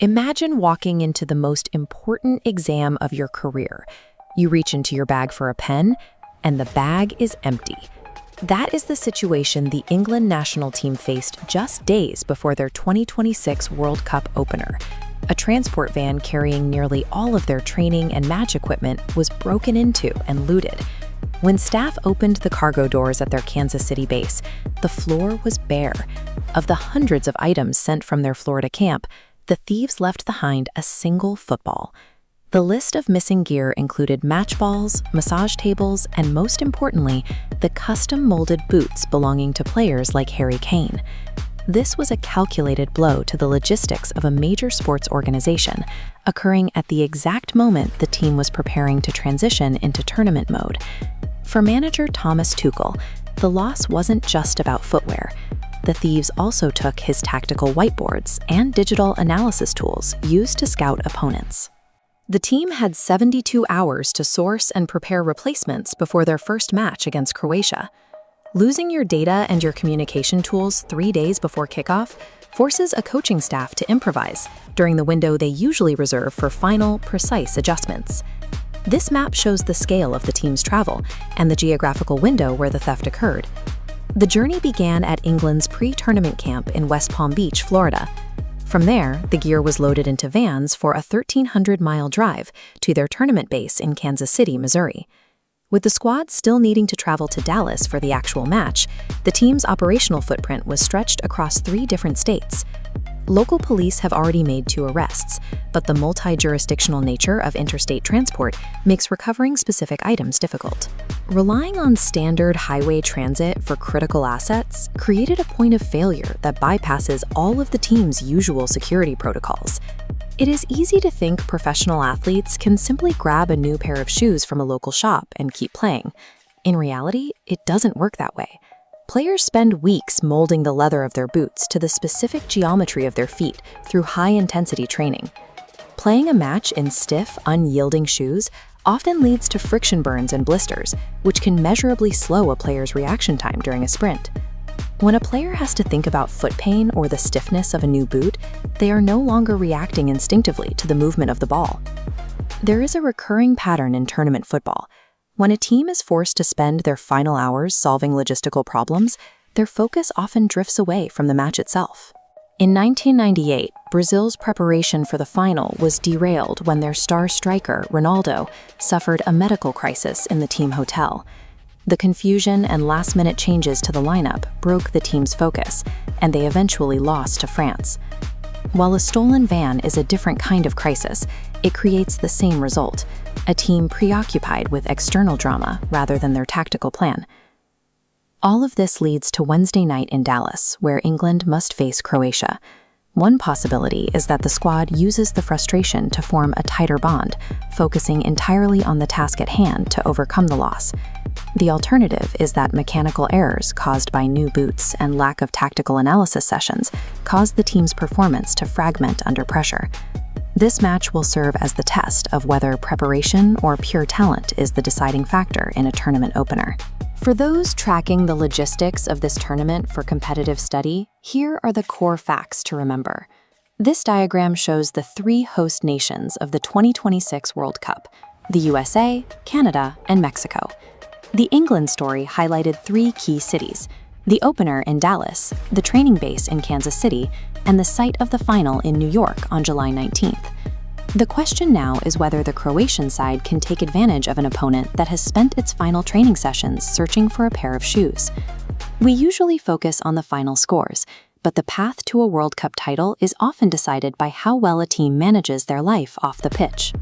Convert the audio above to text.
Imagine walking into the most important exam of your career. You reach into your bag for a pen, and the bag is empty. That is the situation the England national team faced just days before their 2026 World Cup opener. A transport van carrying nearly all of their training and match equipment was broken into and looted. When staff opened the cargo doors at their Kansas City base, the floor was bare. Of the hundreds of items sent from their Florida camp, the thieves left behind a single football. The list of missing gear included match balls, massage tables, and most importantly, the custom-molded boots belonging to players like Harry Kane. This was a calculated blow to the logistics of a major sports organization, occurring at the exact moment the team was preparing to transition into tournament mode. For manager Thomas Tuchel, the loss wasn't just about footwear. The thieves also took his tactical whiteboards and digital analysis tools used to scout opponents. The team had 72 hours to source and prepare replacements before their first match against Croatia. Losing your data and your communication tools 3 days before kickoff forces a coaching staff to improvise during the window they usually reserve for final, precise adjustments. This map shows the scale of the team's travel and the geographical window where the theft occurred. The journey began at England's pre-tournament camp in West Palm Beach, Florida. From there, the gear was loaded into vans for a 1,300-mile drive to their tournament base in Kansas City, Missouri. With the squad still needing to travel to Dallas for the actual match, the team's operational footprint was stretched across 3 different states. Local police have already made 2 arrests, but the multi-jurisdictional nature of interstate transport makes recovering specific items difficult. Relying on standard highway transit for critical assets created a point of failure that bypasses all of the team's usual security protocols. It is easy to think professional athletes can simply grab a new pair of shoes from a local shop and keep playing. In reality, it doesn't work that way. Players spend weeks molding the leather of their boots to the specific geometry of their feet through high-intensity training. Playing a match in stiff, unyielding shoes often leads to friction burns and blisters, which can measurably slow a player's reaction time during a sprint. When a player has to think about foot pain or the stiffness of a new boot, they are no longer reacting instinctively to the movement of the ball. There is a recurring pattern in tournament football. When a team is forced to spend their final hours solving logistical problems, their focus often drifts away from the match itself. In 1998, Brazil's preparation for the final was derailed when their star striker, Ronaldo, suffered a medical crisis in the team hotel. The confusion and last-minute changes to the lineup broke the team's focus, and they eventually lost to France. While a stolen van is a different kind of crisis, it creates the same result: a team preoccupied with external drama rather than their tactical plan. All of this leads to Wednesday night in Dallas, where England must face Croatia. One possibility is that the squad uses the frustration to form a tighter bond, focusing entirely on the task at hand to overcome the loss. The alternative is that mechanical errors caused by new boots and lack of tactical analysis sessions cause the team's performance to fragment under pressure. This match will serve as the test of whether preparation or pure talent is the deciding factor in a tournament opener. For those tracking the logistics of this tournament for competitive study, here are the core facts to remember. This diagram shows the 3 host nations of the 2026 World Cup: the USA, Canada, and Mexico. The England story highlighted 3 key cities: the opener in Dallas, the training base in Kansas City, and the site of the final in New York on July 19th. The question now is whether the Croatian side can take advantage of an opponent that has spent its final training sessions searching for a pair of shoes. We usually focus on the final scores, but the path to a World Cup title is often decided by how well a team manages their life off the pitch.